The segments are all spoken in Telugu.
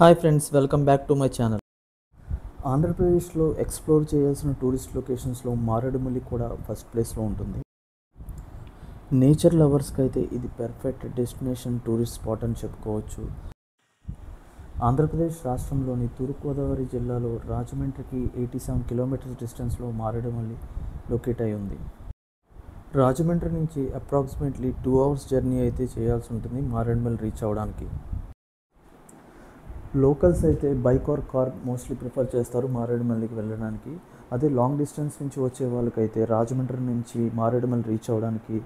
Hi friends, welcome back to my channel. ఆంధ్రప్రదేశ్లో ఎక్స్ప్లోర్ చేయాల్సిన టూరిస్ట్ లొకేషన్స్లో మారేడుమల్లి కూడా ఫస్ట్ ప్లేస్లో ఉంటుంది. నేచర్ లవర్స్కి అయితే ఇది పర్ఫెక్ట్ డెస్టినేషన్ టూరిస్ట్ స్పాట్ అని చెప్పుకోవచ్చు. ఆంధ్రప్రదేశ్ రాష్ట్రంలోని తూర్పుగోదావరి జిల్లాలో రాజమండ్రికి 87 కిలోమీటర్స్ డిస్టెన్స్లో మారేడుమల్లి లొకేట్ అయి ఉంది. రాజమండ్రి నుంచి అప్రాక్సిమేట్లీ 2 hours జర్నీ అయితే చేయాల్సి ఉంటుంది మారేడుమల్లి రీచ్ అవ్వడానికి. లోకల్స్ అయితే bike or car mostly prefer చేస్తారు మారేడుమల్లికి వెళ్ళడానికి. అదే లాంగ్ డిస్టెన్స్ నుంచి వచ్చే వాళ్ళకైతే రాజమండ్రి నుంచి మారేడుమల్లి రీచ్ అవ్వడానికి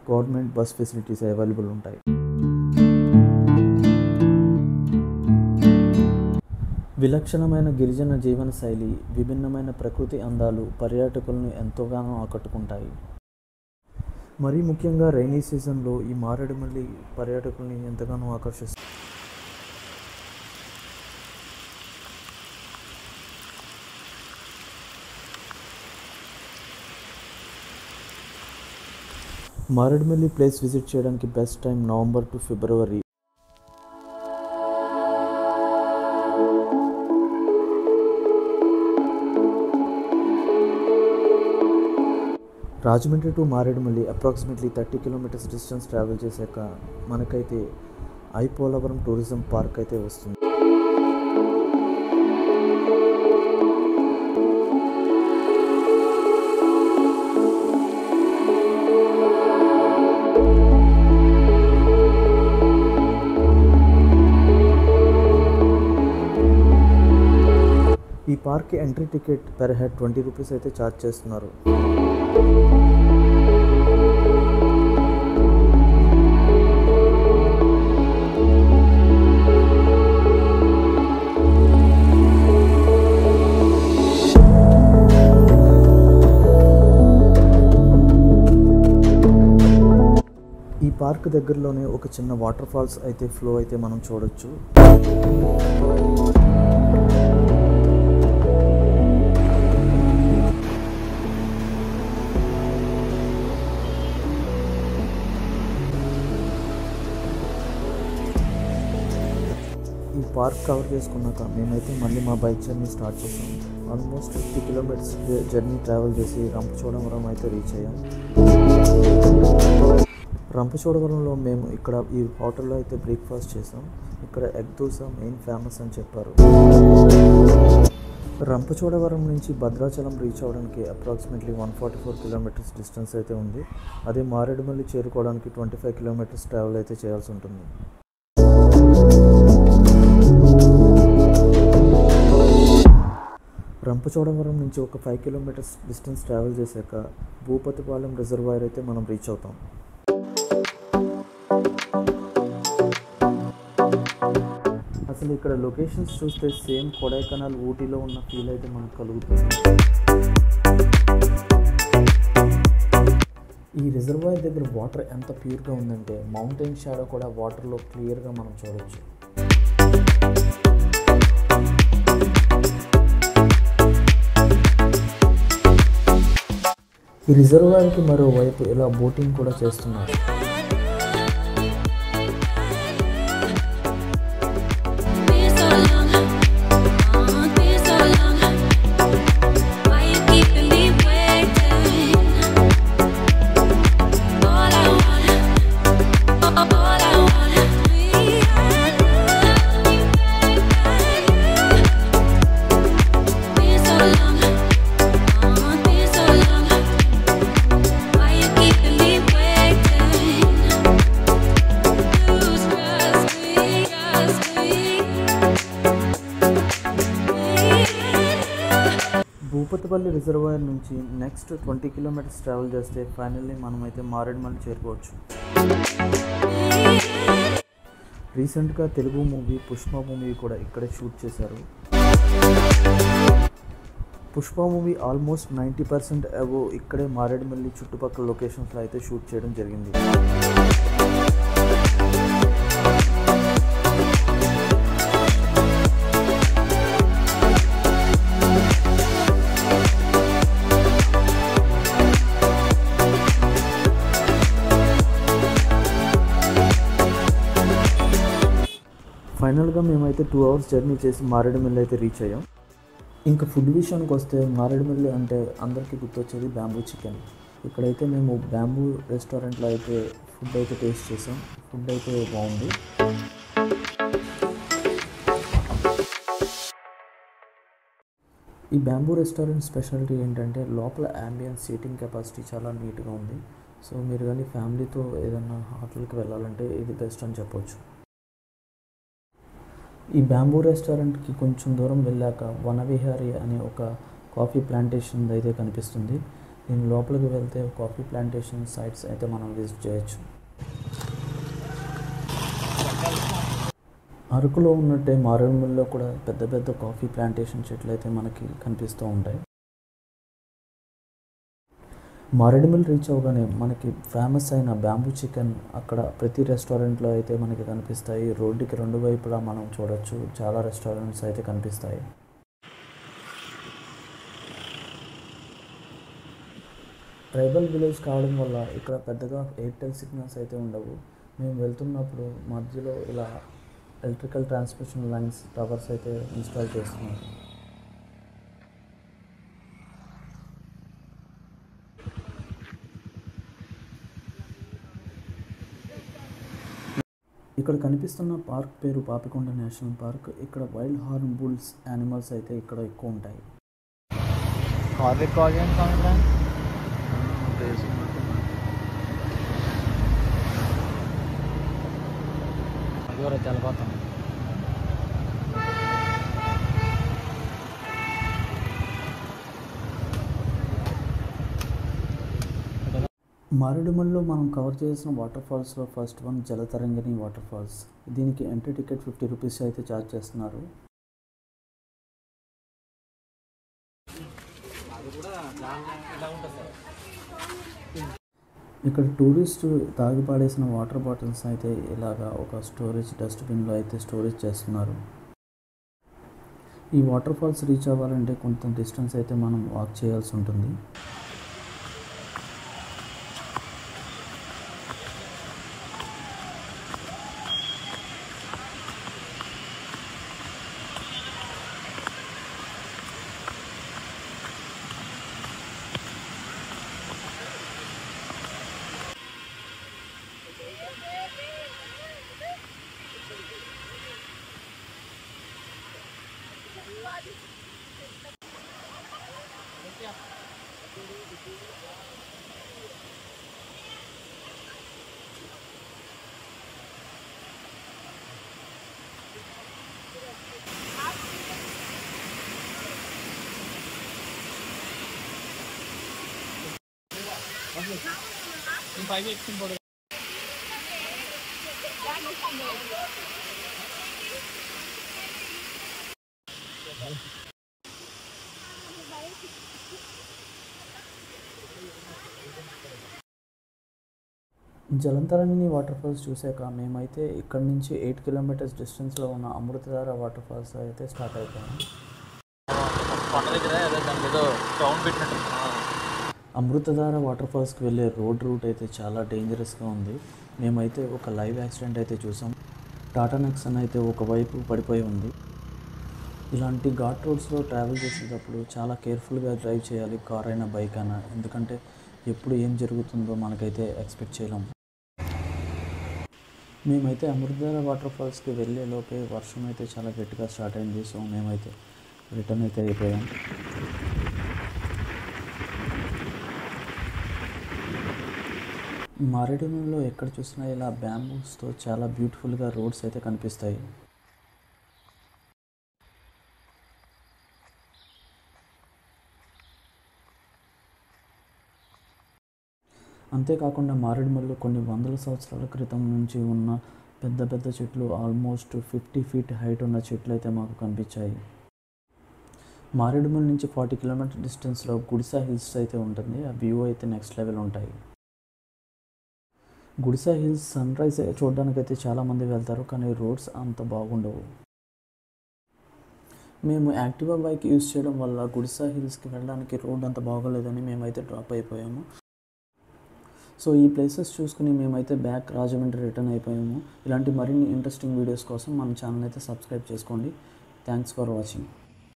గవర్నమెంట్ బస్ ఫెసిలిటీస్ అవైలబుల్ ఉంటాయి. విలక్షణమైన గిరిజన జీవన శైలి, విభిన్నమైన ప్రకృతి అందాలు పర్యాటకులను ఎంతోగానో ఆకట్టుకుంటాయి. మరీ ముఖ్యంగా రైనీ సీజన్లో ఈ మారేడుమల్లి పర్యాటకుల్ని ఎంతగానో ఆకర్షిస్తుంది. మారేడుమల్లి ప్లేస్ విజిట్ చేయడానికి best time November to February. Rajahmundry to Maredumilli approximately 30 kilometres distance travel చేశాక మనకైతే ఐపోలవరం టూరిజం పార్క్ అయితే వస్తుంది. ఈ పార్క్కి entry ticket per head 20 rupees అయితే ఛార్జ్ చేస్తున్నారు. ఈ పార్క్ దగ్గరలోనే ఒక చిన్న వాటర్ ఫాల్స్ అయితే ఫ్లో అయితే మనం చూడొచ్చు. ఈ పార్క్ కవర్ చేసుకున్నాక మేమైతే మళ్ళీ మా బైక్ జర్నీ స్టార్ట్ చేసాం. ఆల్మోస్ట్ 50 కిలోమీటర్స్ జర్నీ ట్రావెల్ చేసి రంపచోడవరం అయితే రీచ్ అయ్యాం. రంపచోడవరంలో మేము ఇక్కడ ఈ హోటల్లో అయితే బ్రేక్ఫాస్ట్ చేసాం. ఇక్కడ ఎగ్ దోశ మెయిన్ ఫేమస్ అని చెప్పారు. రంపచోడవరం నుంచి భద్రాచలం రీచ్ అవ్వడానికి అప్రాక్సిమేట్లీ 144 కిలోమీటర్స్ డిస్టెన్స్ అయితే ఉంది. అదే మారేడుమల్లి చేరుకోవడానికి 25 కిలోమీటర్స్ ట్రావెల్ అయితే చేయాల్సి ఉంటుంది. రంపచోడవరం నుంచి ఒక 5 కిలోమీటర్స్ డిస్టెన్స్ ట్రావెల్ చేశాక భూపతిపాలెం రిజర్వాయర్ అయితే మనం రీచ్ అవుతాం. అసలు ఇక్కడ లొకేషన్స్ చూస్తే సేమ్ కొడైకెనాల్, ఊటీలో ఉన్న ఫీల్ అయితే మనకు కలుగుతుంది. ఈ రిజర్వాయర్ దగ్గర వాటర్ ఎంత ప్యూర్గా ఉందంటే మౌంటైన్ షాడో కూడా వాటర్లో క్లియర్గా మనం చూడవచ్చు. ఈ రిజర్వాయర్కి మరోవైపు ఇలా బోటింగ్ కూడా చేస్తున్నారు. భూపతిపల్లి రిజర్వాయర్ నుంచి నెక్స్ట్ 20 కిలోమీటర్స్ ట్రావెల్ చేస్తే ఫైనల్లీ మనమైతే మారేడుమల్లి చేరుకోవచ్చు. రీసెంట్గా తెలుగు మూవీ పుష్ప మూవీ కూడా ఇక్కడే షూట్ చేశారు. పుష్ప మూవీ ఆల్మోస్ట్ 90% అబోవ్ ఇక్కడే మారేడుమల్లి చుట్టుపక్కల లొకేషన్స్లో అయితే షూట్ చేయడం జరిగింది. ఫైనల్గా మేమైతే 2 అవర్స్ జర్నీ చేసి మారేడుమిల్లి అయితే రీచ్ అయ్యాం. ఇంకా ఫుడ్ విషయానికి వస్తే మారేడుమిల్లి అంటే అందరికీ గుర్తొచ్చేది బ్యాంబూ చికెన్. ఇక్కడైతే మేము బ్యాంబూ రెస్టారెంట్లో అయితే ఫుడ్ అయితే టేస్ట్ చేసాం. ఫుడ్ అయితే బాగుంది. ఈ బ్యాంబూ రెస్టారెంట్ స్పెషాలిటీ ఏంటంటే లోపల యాంబియన్స్ సీటింగ్ కెపాసిటీ చాలా నీట్గా ఉంది. సో మీరు కానీ ఫ్యామిలీతో ఏదైనా హోటల్కి వెళ్ళాలంటే ఇది బెస్ట్ అని చెప్పొచ్చు. ఈ బ్యాంబూ రెస్టారెంట్కి కొంచెం దూరం వెళ్ళాక వనవిహారి అనే ఒక కాఫీ ప్లాంటేషన్ అయితే కనిపిస్తుంది. దీని లోపలికి వెళ్తే కాఫీ ప్లాంటేషన్ సైట్స్ అయితే మనం విజిట్ చేయొచ్చు. అరకులో ఉన్నట్టే మారేడుమిల్లిలో కూడా పెద్ద పెద్ద కాఫీ ప్లాంటేషన్ చెట్లు అయితే మనకి కనిపిస్తూ ఉంటాయి. మారేడుమిల్లి రీచ్ అవగానే మనకి ఫేమస్ అయిన బ్యాంబూ చికెన్ అక్కడ ప్రతి రెస్టారెంట్లో అయితే మనకి కనిపిస్తాయి. రోడ్డుకి రెండు వైపులా మనం చూడొచ్చు, చాలా రెస్టారెంట్స్ అయితే కనిపిస్తాయి. ట్రైబల్ విలేజ్ కావడం వల్ల ఇక్కడ పెద్దగా ఎయిర్టెల్ సిగ్నల్స్ అయితే ఉండవు. మేము వెళ్తున్నప్పుడు మధ్యలో ఇలా ఎలక్ట్రికల్ ట్రాన్స్మిషన్ లైన్స్ టవర్స్ అయితే ఇన్స్టాల్ చేస్తున్నారు. ఇక్కడ కనిపిస్తున్న పార్క్ పేరు పాపికొండ నేషనల్ పార్క్. ఇక్కడ వైల్డ్ హార్న్ బుల్స్ యానిమల్స్ అయితే ఇక్కడ ఎక్కువ ఉంటాయి. జలపాతం మారేడుమిల్లిలో మనం కవర్ చేసిన వాటర్ ఫాల్స్లో first one Jalatarangini water falls. దీనికి ఎంట్రీ టికెట్ 50 రూపీస్ అయితే ఛార్జ్ చేస్తున్నారు. ఇక్కడ టూరిస్టు తాగి పాడేసిన వాటర్ బాటిల్స్ అయితే ఇలాగా ఒక స్టోరేజ్ డస్ట్బిన్లో అయితే స్టోరేజ్ చేస్తున్నారు. ఈ వాటర్ ఫాల్స్ రీచ్ అవ్వాలంటే కొంత డిస్టెన్స్ అయితే మనం వాక్ చేయాల్సి ఉంటుంది. జలంతరంగిణి వాటర్ ఫాల్స్ చూశాక మేమైతే ఇక్కడ నుంచి 8 కిలోమీటర్స్ డిస్టెన్స్లో ఉన్న అమృతధార వాటర్ ఫాల్స్ అయితే స్టార్ట్ అయిపోయాము. అమృతధార వాటర్ ఫాల్స్కి వెళ్ళే రోడ్ రూట్ అయితే చాలా డేంజరస్గా ఉంది. మేమైతే ఒక లైవ్ యాక్సిడెంట్ అయితే చూసాం. టాటా నెక్సన్ అయితే ఒకవైపు పడిపోయి ఉంది. ఇలాంటి ఘాట్ రోడ్స్లో ట్రావెల్ చేసేటప్పుడు చాలా కేర్ఫుల్గా డ్రైవ్ చేయాలి, కార్ అయినా బైక్ అయినా. ఎందుకంటే ఎప్పుడు ఏం జరుగుతుందో మనకైతే ఎక్స్పెక్ట్ చేయలేం. మేమైతే అమృతధార వాటర్ ఫాల్స్కి వెళ్ళే లోపే వర్షం అయితే చాలా గట్టిగా స్టార్ట్ అయింది. సో మేమైతే రిటర్న్ అయితే అయిపోయాం. మారేడుమిల్లిలో ఎక్కడ చూసినా ఇలా బ్యాంబూస్తో చాలా బ్యూటిఫుల్గా రోడ్స్ అయితే కనిపిస్తాయి. అంతేకాకుండా మారేడుమిల్లిలో కొన్ని వందల సంవత్సరాల క్రితం నుంచి ఉన్న పెద్ద పెద్ద చెట్లు, ఆల్మోస్ట్ 50 ఫీట్ హైట్ ఉన్న చెట్లు అయితే మాకు కనిపించాయి. మారేడుమిల్లి నుంచి 40 కిలోమీటర్ డిస్టెన్స్లో గుడిసా హిల్స్ అయితే ఉంటుంది. ఆ వ్యూ అయితే నెక్స్ట్ లెవెల్ ఉంటాయి. గుడిసా హిల్స్ సన్ రైజ్ చూడడానికి అయితే చాలామంది వెళ్తారు, కానీ రోడ్స్ అంత బాగుండవు. మేము యాక్టివా బైక్ యూజ్ చేయడం వల్ల గుడిసా హిల్స్కి వెళ్ళడానికి రోడ్ అంత బాగోలేదని మేమైతే డ్రాప్ అయిపోయాము. సో ఈ ప్లేసెస్ చూసుకుని మేమైతే బ్యాక్ రాజమండ్రి రిటర్న్ అయిపోయాము. ఇలాంటి మరిన్ని ఇంట్రెస్టింగ్ వీడియోస్ కోసం మన ఛానల్ అయితే సబ్స్క్రైబ్ చేసుకోండి. Thanks for watching.